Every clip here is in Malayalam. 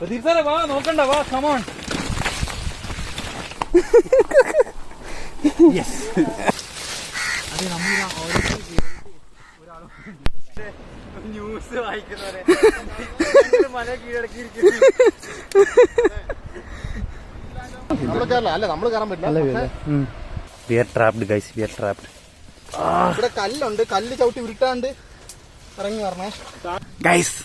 വാ നോക്കണ്ട വാ കമോൺ. ന്യൂസ് വായിക്കുന്നവരെ മല കീഴടക്കിയിരിക്കുന്നു. കല്ലുണ്ട്, കല്ല് ചവിട്ടി ഉരുട്ടാണ്ട് ഇറങ്ങി പറഞ്ഞേ ഗൈസ്.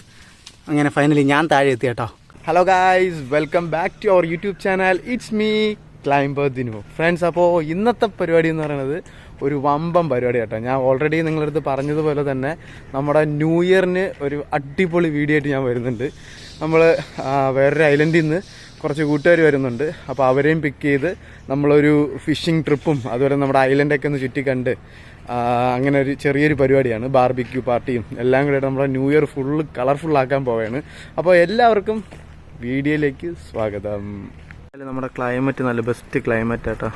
അങ്ങനെ ഫൈനലി ഞാൻ താഴെ എത്തി കേട്ടോ. Hello guys, welcome back to our YouTube channel. It's me climber Dinu friends. അപ്പോൾ ഇന്നത്തെ പരിപാടി എന്ന് പറയുന്നത് ഒരു വമ്പം പരിപാടി കേട്ടോ. ഞാൻ ഓൾറെഡി നിങ്ങളുടെ അടുത്ത് പറഞ്ഞതുപോലെ തന്നെ നമ്മുടെ ന്യൂ ഇയറിന് ഒരു അടിപൊളി വീഡിയോ ആയിട്ട് ഞാൻ വരുന്നുണ്ട്. നമ്മൾ വേറൊരു ഐലൻഡിൽ നിന്ന് കുറച്ച് കൂട്ടുകാർ വരുന്നുണ്ട്. അപ്പോൾ അവരെയും പിക്ക് ചെയ്ത് നമ്മളൊരു ഫിഷിംഗ് ട്രിപ്പും അതുപോലെ നമ്മുടെ ഐലൻഡൊക്കെ ഒന്ന് ചുറ്റിക്കണ്ട് അങ്ങനെ ഒരു ചെറിയൊരു പരിപാടിയാണ്. ബാർബിക്യൂ പാർട്ടിയും എല്ലാം കൂടെ നമ്മുടെ ന്യൂ ഇയർ ഫുള്ള് കളർഫുള്ളാക്കാൻ പോവുകയാണ്. അപ്പോൾ എല്ലാവർക്കും വീഡിയോയിലേക്ക് സ്വാഗതം. നമ്മുടെ ക്ലൈമറ്റ് നല്ല ബെസ്റ്റ് ക്ലൈമറ്റ് ആട്ടോ.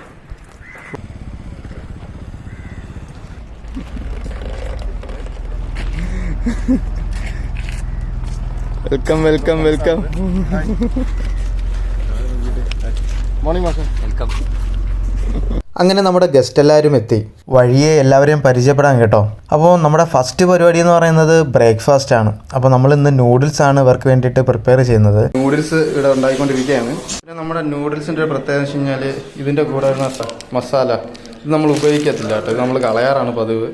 Welcome welcome welcome. Morning master. Welcome. അങ്ങനെ നമ്മുടെ ഗസ്റ്റ് എല്ലാവരും എത്തി. വഴിയെ എല്ലാവരെയും പരിചയപ്പെടാൻ കേട്ടോ. അപ്പോൾ നമ്മുടെ ഫസ്റ്റ് പരിപാടി എന്ന് പറയുന്നത് ബ്രേക്ക്ഫാസ്റ്റ് ആണ്. അപ്പോൾ നമ്മൾ ഇന്ന് നൂഡിൽസ് ആണ് ഇവർക്ക് വേണ്ടിയിട്ട് പ്രിപ്പയർ ചെയ്യുന്നത്. നൂഡിൽസ് ഇവിടെ ഉണ്ടായിക്കൊണ്ടിരിക്കുകയാണ്. പിന്നെ നമ്മുടെ നൂഡിൽസിൻ്റെ ഒരു പ്രത്യേകത വെച്ച് കഴിഞ്ഞാൽ ഇതിൻ്റെ കൂടെ മസാല ഇത് നമ്മൾ ഉപയോഗിക്കത്തില്ല കേട്ടോ. ഇത് നമ്മൾ കളയാറാണ് പതിവ്.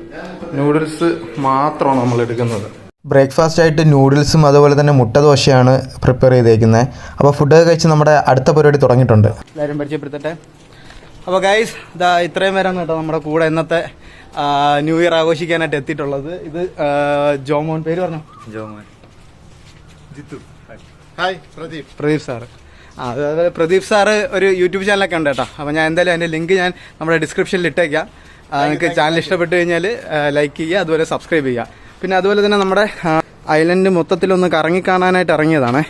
നൂഡിൽസ് മാത്രമാണ് നമ്മൾ എടുക്കുന്നത്. ബ്രേക്ക്ഫാസ്റ്റ് ആയിട്ട് നൂഡിൽസും അതുപോലെ തന്നെ മുട്ട ദോശയാണ് പ്രിപ്പയർ ചെയ്തേക്കുന്നത്. അപ്പോൾ ഫുഡൊക്കെ കഴിച്ച് നമ്മുടെ അടുത്ത പരിപാടി തുടങ്ങിയിട്ടുണ്ട്. എല്ലാവരും പരിചയപ്പെടുത്തട്ടെ. അപ്പോൾ ഗൈസ്, ഇതാ ഇത്രയും പേരാണ് കേട്ടോ നമ്മുടെ കൂടെ ഇന്നത്തെ ന്യൂ ഇയർ ആഘോഷിക്കാനായിട്ട് എത്തിയിട്ടുള്ളത്. ഇത് ജോമോൻ, പേര് പറഞ്ഞോ? ജോമോൻ. ജിത്തു. ഹായ് പ്രദീപ്. പ്രദീപ് സാറ്. അതുപോലെ പ്രദീപ് സാറ് ഒരു യൂട്യൂബ് ചാനലൊക്കെ ഉണ്ട് കേട്ടോ. അപ്പോൾ ഞാൻ എന്തായാലും അതിൻ്റെ ലിങ്ക് ഞാൻ നമ്മുടെ ഡിസ്ക്രിപ്ഷനിൽ ഇട്ടേക്കാം. നിങ്ങൾക്ക് ചാനൽ ഇഷ്ടപ്പെട്ട് കഴിഞ്ഞാൽ ലൈക്ക് ചെയ്യുക, അതുപോലെ സബ്സ്ക്രൈബ് ചെയ്യുക. പിന്നെ അതുപോലെ തന്നെ നമ്മുടെ ഐലൻഡ് മൊത്തത്തിലൊന്ന് കറങ്ങി കാണാനായിട്ട് ഇറങ്ങിയതാണേ.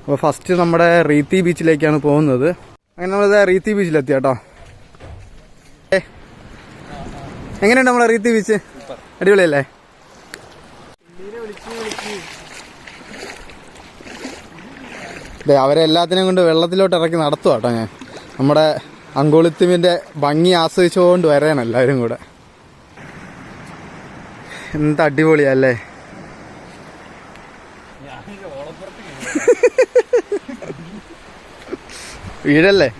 അപ്പോൾ ഫസ്റ്റ് നമ്മുടെ റീത്തി ബീച്ചിലേക്കാണ് പോകുന്നത്. അങ്ങനെ നമ്മളിത് റീത്തി ബീച്ചിലെത്തി കേട്ടോ. എങ്ങനെയുണ്ട് നമ്മളെ റീത്തി ബീച്ച്? അടിപൊളിയല്ലേ? അവരെ എല്ലാത്തിനെയും കൊണ്ട് വെള്ളത്തിലോട്ട് ഇറക്കി നടത്തുക കേട്ടോ. ഞാൻ നമ്മുടെ അങ്കോളിത്തിമിൻ്റെ ഭംഗി ആസ്വദിച്ചുകൊണ്ട് വരാണ് എല്ലാവരും കൂടെ. എന്താ അടിപൊളിയല്ലേ? വീടല്ലേ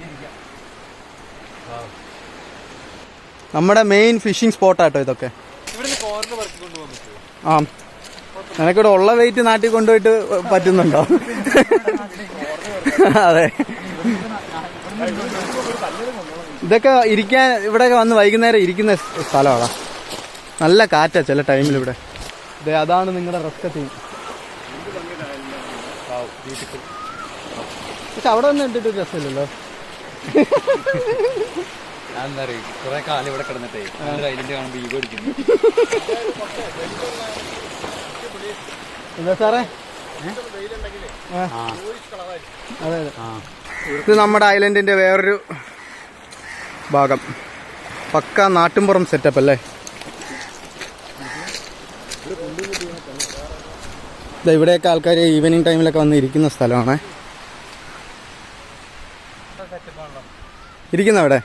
നമ്മുടെ മെയിൻ ഫിഷിംഗ് സ്പോട്ടാട്ടോ ഇതൊക്കെ. ആ, നിനക്കിവിടെ ഉള്ള വെയിറ്റ് നാട്ടിൽ കൊണ്ടുപോയിട്ട് പറ്റുന്നുണ്ടോ? അതെ, ഇതൊക്കെ ഇരിക്കാൻ ഇവിടെയൊക്കെ വന്ന് വൈകുന്നേരം ഇരിക്കുന്ന സ്ഥലമാണ്. നല്ല കാറ്റാ ചില ടൈമിൽ ഇവിടെ. അതെ, അതാണ് നിങ്ങളുടെ റെസ്റ്റ് ടീം. പക്ഷെ അവിടെ ഒന്നും ഇട്ടിട്ട് രസമില്ലല്ലോ. കുറെ കാലം ഇവിടെ കിടന്നിട്ടേ ഐലൻഡ് കാണുമ്പോൾ ഈഗോ അടിക്കുന്നു. എന്താ സാറേ? അതെ അതെ, ഇത് നമ്മുടെ ഐലൻഡിന്റെ വേറൊരു ഭാഗം. പക്ക നാട്ടിൻപുറം സെറ്റപ്പ് അല്ലേ? ഇവിടെയൊക്കെ ആൾക്കാർ ഈവനിങ് ടൈമിലൊക്കെ വന്ന് ഇരിക്കുന്ന സ്ഥലമാണ്. ഇരിക്കുന്ന അവിടെ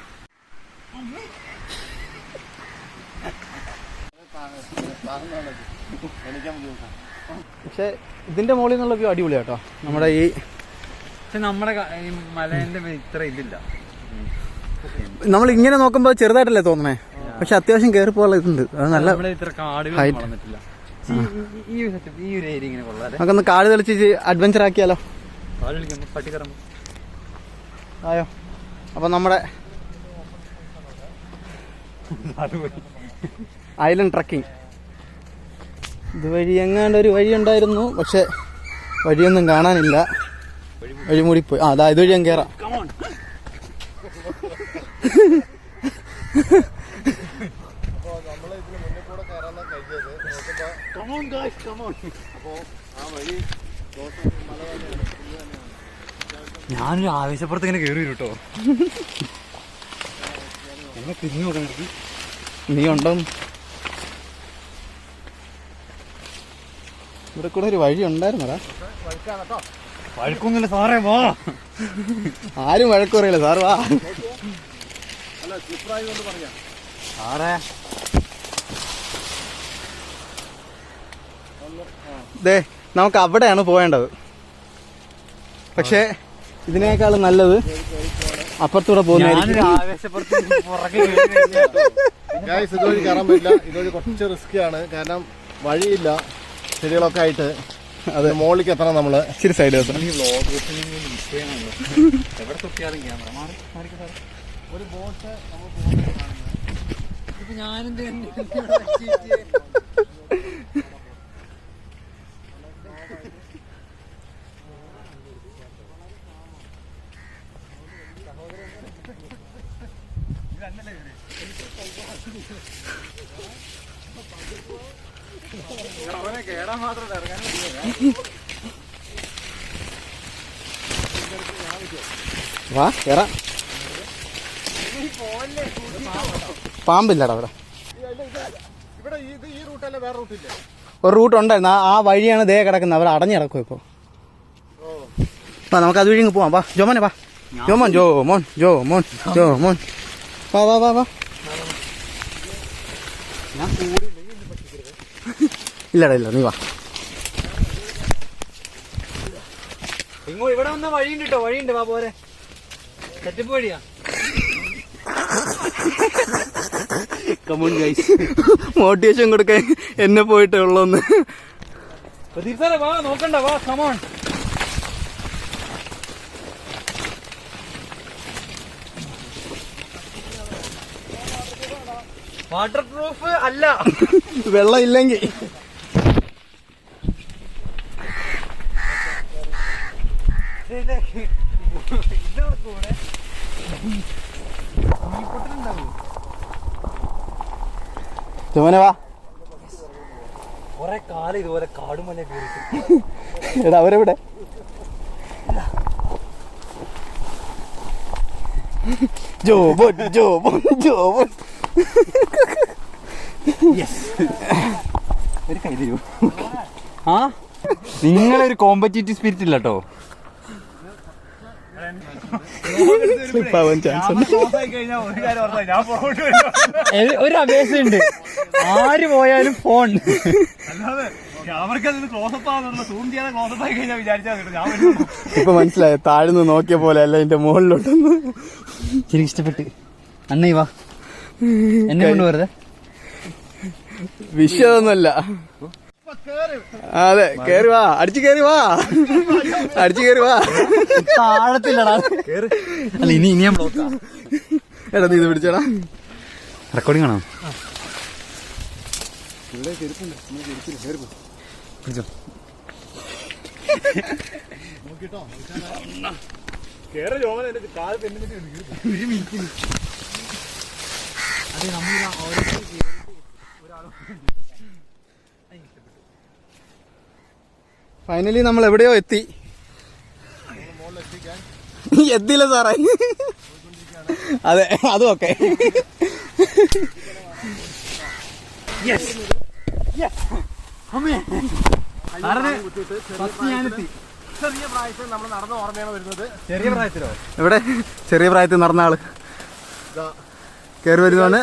പക്ഷെ ഇതിന്റെ മുകളിൽ നിന്നുള്ള വ്യൂ അടിപൊളി കേട്ടോ. നമ്മുടെ ഈ മലേന്റെ ഇത്ര ഇതില്ല. നമ്മൾ ഇങ്ങനെ നോക്കുമ്പോൾ ചെറുതായിട്ടല്ലേ തോന്നണേ, പക്ഷെ അത്യാവശ്യം കയറി പോകാനുള്ള ഇതുണ്ട്. അത് നല്ല നമുക്കൊന്ന് കാട് തെളിച്ച് അഡ്വഞ്ചർ ആക്കിയാലോ? ആയോ? അപ്പൊ നമ്മുടെ ഐലൻഡ് ട്രക്കിംഗ് ഇതുവഴി എങ്ങാണ്ട് ഒരു വഴി ഉണ്ടായിരുന്നു, പക്ഷെ വഴിയൊന്നും കാണാനില്ല. വഴി മൂടിപ്പോയി. അതാ ഇതുവഴി ഞാൻ കയറാം. ഞാനൊരു ആവേശപ്പുറത്ത് ഇങ്ങനെ കയറി വരും കേട്ടോ. എന്നെ തിരിഞ്ഞു നോക്കാൻ നീ ഉണ്ടോ? ഇവിടെ കൂടെ ഒരു വഴി ഉണ്ടായിരുന്നടാ. വഴക്കൊന്നുമില്ല സാറേ, വാ. ആരും വഴക്ക് പറയില്ല സാർ, വാ. സാറേ ദേ നമുക്ക് അവിടെയാണ് പോവേണ്ടത്. പക്ഷേ ഇതിനേക്കാളും നല്ലത് അപ്പുറത്തൂടെ പോകുന്നതായിരിക്കും. ഇതുവഴി കയറാൻ പറ്റില്ല. ഇതുവഴി കുറച്ച് റിസ്ക് ആണ്. കാരണം വഴിയില്ല, ചെടികളൊക്കെ ആയിട്ട്. അത് മുകളിലേക്ക് എത്തണം നമ്മള്. ഇച്ചിരി സൈഡ് എത്തണം. എവിടെ തൊട്ടിയാലും ക്യാമറ ഒരു ബോട്ട് ഇപ്പൊ ഞാനെന്ത് കേറാൻ മാത്രം ഇറങ്ങാൻ വാ കേറാം. പാമ്പില്ലടാ അവിടെ. ഇവിടെ ഈ റൂട്ടല്ല, വേറെ റൂട്ടില്ലേ? ഒരു റൂട്ട് ഉണ്ടായിരുന്നു, ആ വഴിയാണ് ദേ കിടക്കുന്നത്. അവർ അടഞ്ഞു കിടക്കും ഇപ്പോൾ. നമുക്ക് അത് വഴി പോവാം. വാ ജോമോനെ, വാ ജോമോൻ, ജോമോൻ ജോമോൻ ജോമോൻ, വാ വാ വാ വാ. ഇല്ലടാ ഇല്ല, നീ വാ. ഇവിടെ വന്ന വഴിയുണ്ട് കേട്ടോ, വഴിയുണ്ട്. വാ പോരെ, സെറ്റപ്പ് വഴിയാ. മോട്ടിവേഷൻ കൊടുക്കാൻ എന്നെ പോയിട്ടേ ഉള്ളൂന്ന്. പ്രദീപ് സാറേ വാ, നോക്കണ്ട, വാ കമോൺ. വാട്ടർ പ്രൂഫ് അല്ല, വെള്ളം ഇല്ലെങ്കിൽ. ജോമനെ വാ. കൊറേ കാലം ഇതുപോലെ കാടുമല കയറിട്ട്. എടാ അവരെവിടെ? ജോബോൻ ജോബോൻ ജോബോൻ. ഒരു കൈ തരൂ. ആ നിങ്ങളൊരു കോമ്പറ്റീറ്റീവ് സ്പിരിറ്റ് ഇല്ല കേട്ടോ. ഒരു അപേക്ഷയുണ്ട്, ആര് പോയാലും ഫോൺ. ഇപ്പൊ മനസ്സിലായോ, താഴ്ന്ന് നോക്കിയ പോലെ അല്ല എന്റെ മുകളിലോട്ടൊന്ന്. ശരി, ഇഷ്ടപ്പെട്ട്. അന്നേ വാ, എന്നെ കൊണ്ട് വെറുതെ വിഷയമൊന്നുമല്ല. അതെ, കേറി വാ, അടിച്ചു കേറി വാ, അടിച്ചു കേറി വാ. താഴത്തില്ലടാ. അല്ല ഇനി ഞാൻ ബ്ലോക്കാ. എടാ നീ ഇത് പിടിച്ചടാ. റെക്കോർഡിംഗ് ആണോ? പിടിച്ചോ. ഫൈനലി നമ്മൾ എവിടെയോ എത്തി. എത്തിയില്ല സാറേ. അതെ, അതും ഓക്കെ. ചെറിയ പ്രായത്തിൽ നമ്മൾ നടന്ന ഓർമ്മയാണ് വരുന്നത്. ചെറിയ പ്രായത്തിലോ? ഇവിടെ ചെറിയ പ്രായത്തിൽ നടന്ന ആള് കയറി വരുന്നതാണ്.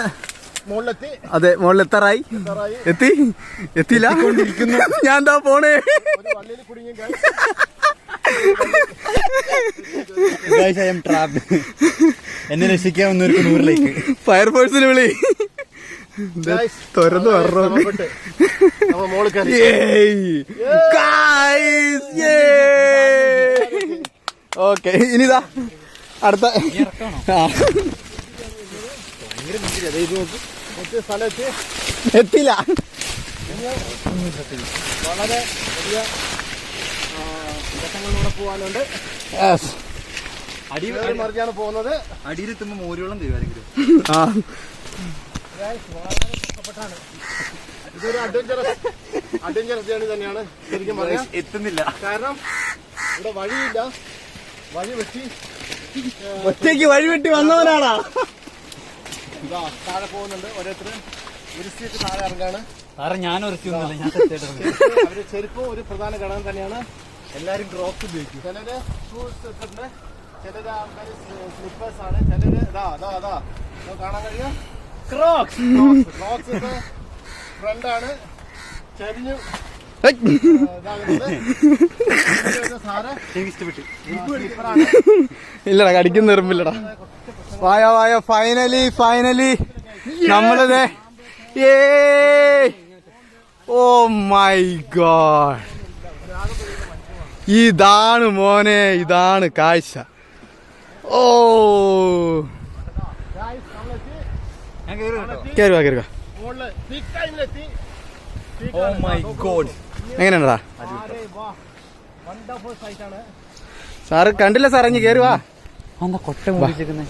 മുകളിലെത്തി. അതെ, മുകളിൽ എത്താറായി. എത്തിയില്ല, ഞാൻ എന്താ പോണേ. വള്ളിയിൽ കുടുങ്ങി. എന്നെ രക്ഷിക്കാൻ 100ലേക്ക് ഫയർഫോഴ്സിന് വിളി. തുറന്നു പറഞ്ഞോ. ഓക്കെ, ഇനിതാ അടുത്ത. എത്തില്ല. വളരെ വലിയ ഘട്ടങ്ങളിലൂടെ പോകാനുണ്ട്. അടിയിൽ മറിച്ചാണ് പോകുന്നത്. അടിയിലെത്തുമ്പോ മോരുവെള്ളം തരുമായിരിക്കും. ഇതൊരു അഡ്വഞ്ചറസ് ജേണി തന്നെയാണ് ശരിക്കും പറയാം. എത്തുന്നില്ല, കാരണം ഇവിടെ വഴിയില്ല. വഴി വെട്ടി ഒറ്റയ്ക്ക് വഴി വെട്ടി വന്നവനാണാ. ഇതാ താഴെ പോകുന്നുണ്ട് ഓരോരുത്തർ. ഒരു സീറ്റ് താഴെ ഇറങ്ങാണ്. സാറേ ഞാൻ ഉറച്ചൊന്നുമില്ല, ഞാൻ അവര് ചെരുപ്പും ഒരു പ്രധാന ഘടകം തന്നെയാണ്. എല്ലാരും ക്രോക്സ് ഉപയോഗിക്കും. ചിലര് ഷൂസ് ഇട്ടിട്ടുണ്ട്, ചിലര് ആൾക്കാർ സ്ലിപ്പേഴ്സ് ആണ്, ചിലര് കാണാൻ കഴിയും ക്രോക്സ് ഫ്രണ്ടാണ് ചെരിഞ്ഞു ഇല്ലടാ കടിക്കുന്ന എറുമ്പില്ലടാ. വായ ഫൈനലി നമ്മളിത് ഓ മൈ ഗോഡ്, ഇതാണ് മോനെ, ഇതാണ് കാഴ്ച. ഓ കേറുക. Oh my God. എങ്ങനെയാണടാ സാറ്? കണ്ടില്ല സാർ, ഇഞ്ഞ് കേറുവാ. എന്താ കൊട്ട മുറിച്ചിരിക്കുന്നേ?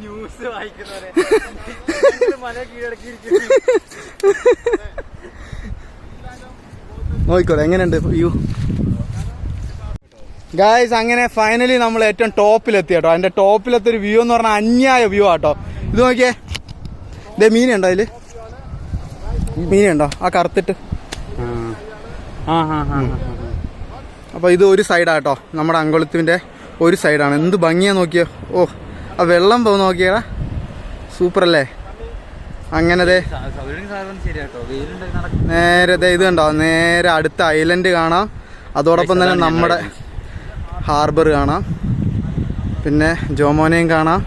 ന്യൂസ് വായിക്കുന്നവരെ മല കീഴടക്കിയിരിക്കുന്നു. നോക്കിക്കോളെ എങ്ങനെയുണ്ട് വ്യൂ ഗായ്സ്. അങ്ങനെ ഫൈനലി നമ്മൾ ഏറ്റവും ടോപ്പിലെത്തി കേട്ടോ. അതിന്റെ ടോപ്പിലത്തെ ഒരു വ്യൂ എന്ന് പറഞ്ഞാൽ അന്യായ വ്യൂ ആട്ടോ. ഇത് നോക്കിയേ, ഇതേ മീനുണ്ടോ അതില്? മീനുണ്ടോ ആ കറുത്തിട്ട്? അപ്പൊ ഇത് ഒരു സൈഡാട്ടോ, നമ്മുടെ അങ്കുളത്തിന്റെ ഒരു സൈഡാണ്. എന്ത് ഭംഗിയാ നോക്കിയോ. ഓ ആ വെള്ളം പോകുന്ന നോക്കിയാ, സൂപ്പർ അല്ലേ? അങ്ങനെ നേരെ ഇത് കണ്ടോ, നേരെ അടുത്ത ഐലൻഡ് കാണാം. അതോടൊപ്പം തന്നെ നമ്മുടെ ഹാർബർ കാണാം, പിന്നെ ജോമോനെയും കാണാം,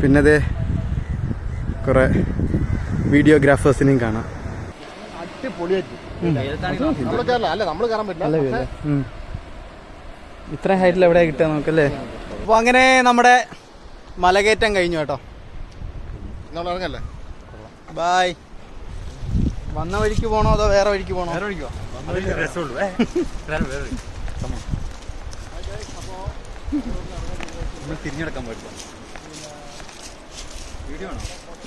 പിന്നെ ദേ കുറെ വീഡിയോഗ്രാഫേഴ്സിനെയും കാണാം. ഇത്ര ഹൈറ്റിൽ എവിടെയാ കിട്ടുക നോക്കല്ലേ. അപ്പൊ അങ്ങനെ നമ്മുടെ മലകയറ്റം കഴിഞ്ഞു കേട്ടോ. ഇറങ്ങല്ലേ, ബായ്. വന്ന വഴിക്ക് പോണോ അതോ വേറെ വഴിക്ക് പോണോ? തിരിഞ്ഞെടുക്കാൻ പറ്റും.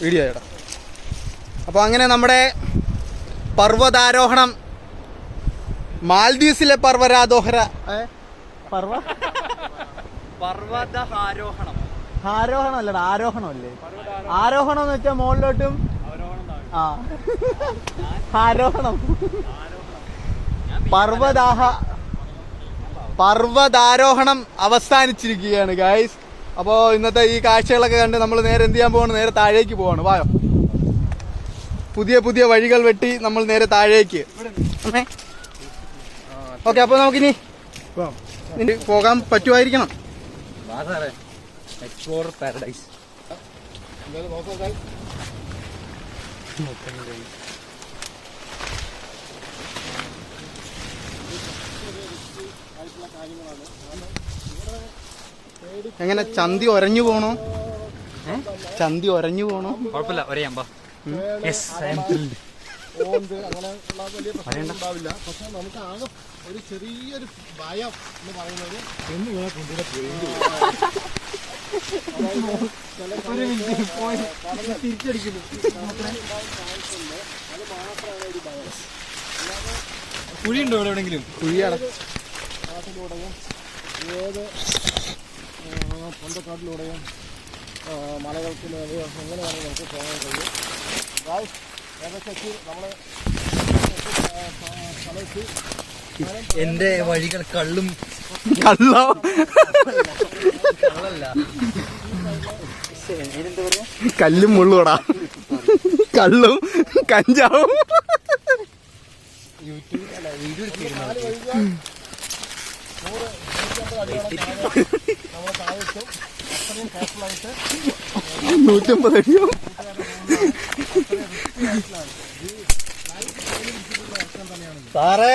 വീഡിയോ ചേട്ടാ. അപ്പൊ അങ്ങനെ നമ്മുടെ പർവ്വതാരോഹണം, മാൽദീവ്സിലെ ആരോഹണം അല്ലടാ, ആരോഹണം അല്ലേ? ആരോഹണം എന്ന് വെച്ചാൽ മുകളിലോട്ടും ആരോഹണം. പർവ്വതാരോഹണം അവസാനിച്ചിരിക്കുകയാണ് ഗൈസ്. അപ്പോൾ ഇന്നത്തെ ഈ കാഴ്ചകളൊക്കെ കണ്ട് നമ്മൾ നേരെ എന്ത് ചെയ്യാൻ പോവാണ്? നേരെ താഴേക്ക് പോവാണ്. വായോ, പുതിയ വഴികൾ വെട്ടി നമ്മൾ നേരെ താഴേക്ക്. ഓക്കെ, അപ്പോൾ നമുക്കിനി പോകാൻ പറ്റുമായിരിക്കണം. Explore paradise. എങ്ങനെ ചന്തി ഒരഞ്ഞു പോണോ? ചന്തി ഒരഞ്ഞു പോണോ? കുഴപ്പമില്ല, ഒരേമ്പ. അങ്ങനെയുള്ള വലിയ പ്രശ്നം ഉണ്ടാവില്ല. പക്ഷെ നമുക്ക് ആകെ ഒരു ചെറിയൊരു ഭയം എന്ന് പറയുന്നത് കുഴിയുണ്ടോ ഇവിടെ എവിടെയെങ്കിലും? കുഴിയാണ്. കാട്ടിലൂടെയും ഏത് പൊന്തക്കാട്ടിലൂടെയും മലകൾക്ക് എങ്ങനെ വേണമെങ്കിൽ നമുക്ക് പോകാൻ കഴിയും. ഏകദേശം നമ്മൾ സ്ഥലത്ത് എന്റെ വഴികൾ കള്ളും കല്ലും മുള്ളൂടാ, കള്ളും കഞ്ചാവും. നമ്മൾ താഴെത്തും. അത്രയും കേർഫുള്ളായിട്ട് 150 അടിയോ. സാറേ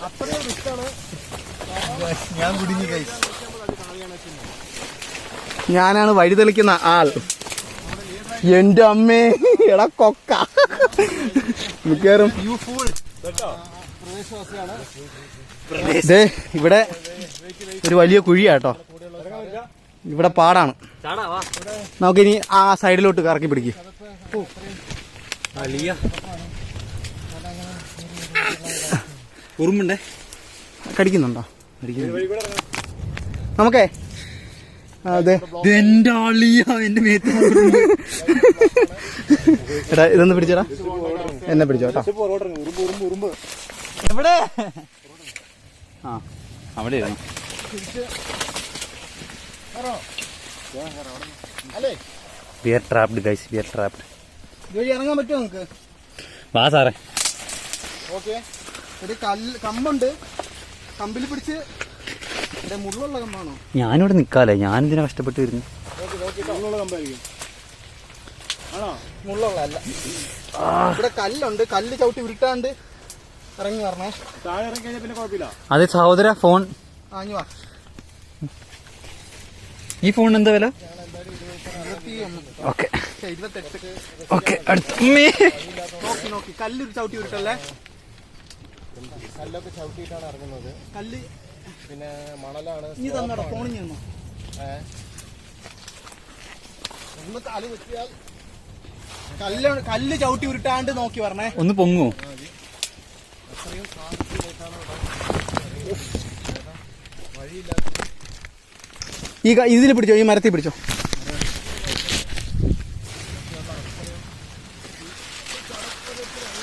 അത്രയും റിസ്ക്കാണ്. ഞാൻ കുടുങ്ങി കൈസ്. ഞാനാണ് വഴി തെളിക്കുന്ന ആൾ. എന്റെ അമ്മേ, എടാ കൊക്ക മിക്കവാറും. ഇവിടെ ഒരു വലിയ കുഴിയാട്ടോ. ഇവിടെ പാടാണ്. നമുക്കിനി ആ സൈഡിലോട്ട് കറക്കി പിടിക്കും. ഉറുമ്പുണ്ടേ? കടിക്കുന്നുണ്ടോ? നമുക്കേ അതെ എന്റെ അളിയാ, എന്റെ മേത്ത് എടാ ഇതൊന്ന് പിടിച്ചോടാ, എന്നെ പിടിച്ചോ കേട്ടോ. എവിടെ? ആ അവിടെ ഇറങ്ങാൻ പറ്റുമോ നമുക്ക്? വാ സാറേ. ഓക്കെ, ഒരു കമ്പുണ്ട്, കമ്പിൽ പിടിച്ച്. മുള്ളുള്ള കമ്പാണോ? ഞാനിവിടെ നിക്കാലേ, ഞാനിതിനെ കഷ്ടപ്പെട്ട് വരുന്നു. മുള്ളുള്ള അല്ല. ഇവിടെ കല്ലുണ്ട്, കല്ല് ചവിട്ടി ഉരുട്ടാണ്ട് ഇറങ്ങി വരണേ. താഴെ ഇറങ്ങി കഴിഞ്ഞാൽ പിന്നെ കുഴപ്പമില്ല. അതെ സഹോദര, ഫോൺ ആഞ്ഞു വാ. ഈ ഫോണിന് എന്താ വില? 28. ഓക്കെ 28. ഓക്കെ. നോക്കി കല്ല് ചവിട്ടി ഉരുട്ടല്ലേ. കല്ലൊക്കെ ചവിട്ടിയിട്ടാണ് ഇറങ്ങുന്നത്. കല്ല് പിന്നെ മണലാണ്. നീ തന്നോടാ ഫോണിൽ നിന്നോ? ഒന്ന് കാല് വെച്ചിയാൽ കല്ല് ചവിട്ടി ഉരുട്ടാണ്ട് നോക്കി പറഞ്ഞേ. ഒന്ന് പൊങ്ങോ? ഈ ഇതിൽ പിടിച്ചോ, ഈ മരത്തിൽ പിടിച്ചോ.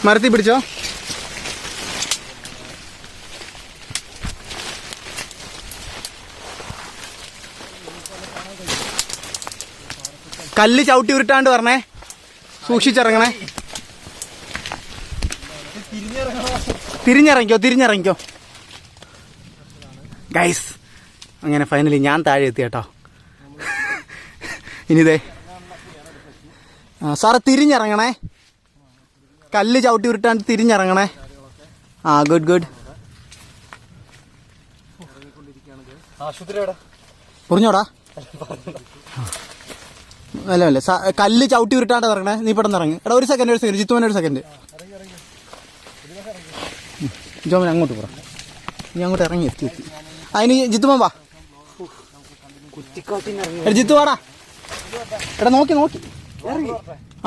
മരത്തിൽ പിടിച്ചോ. കല്ല് ചവിട്ടി ഉരുട്ടാണ്ട് പറഞ്ഞേ. സൂക്ഷിച്ചിറങ്ങണേ. തിരിഞ്ഞിറങ്ങിക്കോ ഗൈസ്. അങ്ങനെ ഫൈനലി ഞാൻ താഴെ എത്തി കേട്ടോ. ഇനിതേ സാറേ തിരിഞ്ഞിറങ്ങണേ. കല്ല് ചവിട്ടി ഉരുട്ടാണ്ട് തിരിഞ്ഞിറങ്ങണേ. ആ ഗുഡ്. പറഞ്ഞോടാ. അല്ല കല്ല് ചവിട്ടി ഉരുട്ടാണ്ട് ഇറങ്ങണേ. നീ പെട്ടെന്ന് ഇറങ്ങി. എടാ ഒരു സെക്കൻഡ് ജിത്തുമോനെ ഒരു സെക്കൻഡ്. ജോമൻ അങ്ങോട്ട് പറ. നീ അങ്ങോട്ട് ഇറങ്ങി എത്തി. അതിന് ജിത്തുമോൻ വാ. ജിത്തു വാടാ. എടാ നോക്കി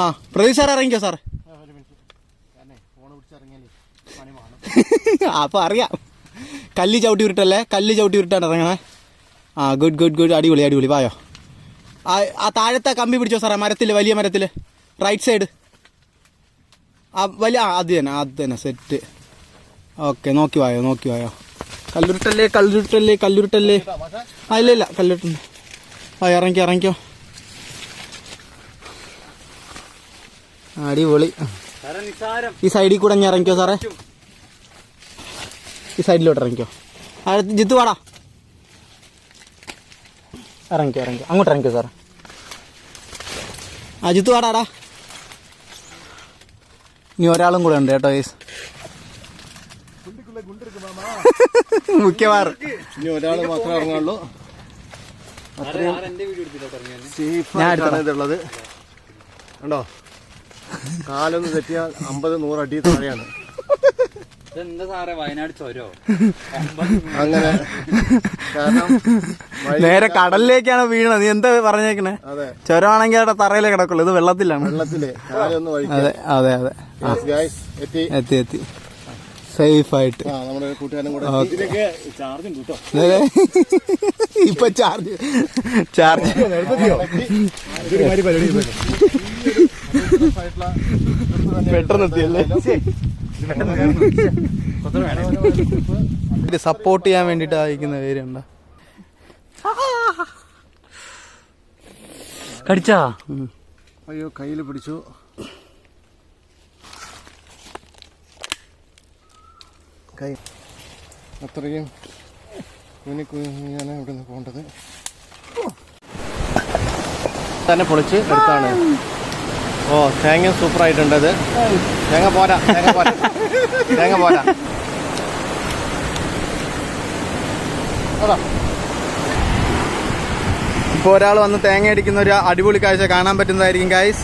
ആ പ്രദീപ് സാർ ഇറങ്ങിക്കോ സാർ. അപ്പൊ അറിയാം. കല്ല് ചവിട്ടി ഉരുട്ടല്ലേ, കല്ല് ചവിട്ടി ഉരുട്ടാണ്ട് ഇറങ്ങണേ. ആ ഗുഡ്. അടിപൊളി. വായോ. ആ താഴത്തെ കമ്പി പിടിച്ചോ സാറേ. വലിയ മരത്തിൽ റൈറ്റ് സൈഡ്. ആ വലിയ അത് തന്നെ സെറ്റ്. ഓക്കെ നോക്കി വായോ. കല്ലുരുട്ടല്ലേ. ആ ഇല്ല കല്ലുരുട്ടല്ലേ. ആ ഇറങ്ങിക്കോ. അടിപൊളി. ഈ സൈഡിൽ കൂടെ ഞാൻ ഇറങ്ങിക്കോ സാറേ. ഈ സൈഡിലോട്ട് ഇറങ്ങിക്കോ. ജിത്തു വാടാ. ഇറങ്ങിക്കോ അങ്ങോട്ട് ഇറങ്ങിക്കോ സാറേ. ജിത്തു വാടാടാ. ഇനി ഒരാളും കൂടെ ഉണ്ട് കേട്ടോ ഗൈസ്. മിക്കവാറും ഇനി ഒരാൾ മാത്രമേ ഇറങ്ങുള്ളൂ. ഇതുള്ളത് കണ്ടോ. കാലൊന്ന് തെറ്റിയാൽ 50-100 അടി താഴെയാണ്. വയനാട് ചൊരോ? അങ്ങനെ കാരണം നേരെ കടലിലേക്കാണ് വീണത്. നീ എന്താ പറഞ്ഞേക്കണേ? അതെ, ചുരമാണെങ്കിൽ അവിടെ തറയിലേ കിടക്കുള്ളൂ. ഇത് വെള്ളത്തിലാണ്. അതെ. എത്തി സേഫ് ആയിട്ട്. നമ്മുടെ കൂട്ടുകാരൻ കൂടെ ഇപ്പൊ ചാർജ് പെട്ടെന്ന് എത്തിയല്ലേ. സപ്പോർട്ട് ചെയ്യാൻ വേണ്ടിട്ട് അയക്കുന്ന പേരുണ്ടോ? കടിച്ചാ? അയ്യോ കയ്യിൽ പിടിച്ചു. കൈ അത്രയും കുഞ്ഞാണ് ഇവിടെ നിന്ന് പോകേണ്ടത്. തന്നെ പൊളിച്ച് എടുത്താണ്. ഓ തേങ്ങ സൂപ്പറായിട്ടുണ്ട്. അത് തേങ്ങ പോരാ. ഇപ്പോൾ ഒരാൾ വന്ന് തേങ്ങ അടിക്കുന്ന ഒരു അടിപൊളി കാഴ്ച കാണാൻ പറ്റുന്നതായിരിക്കും ഗൈസ്.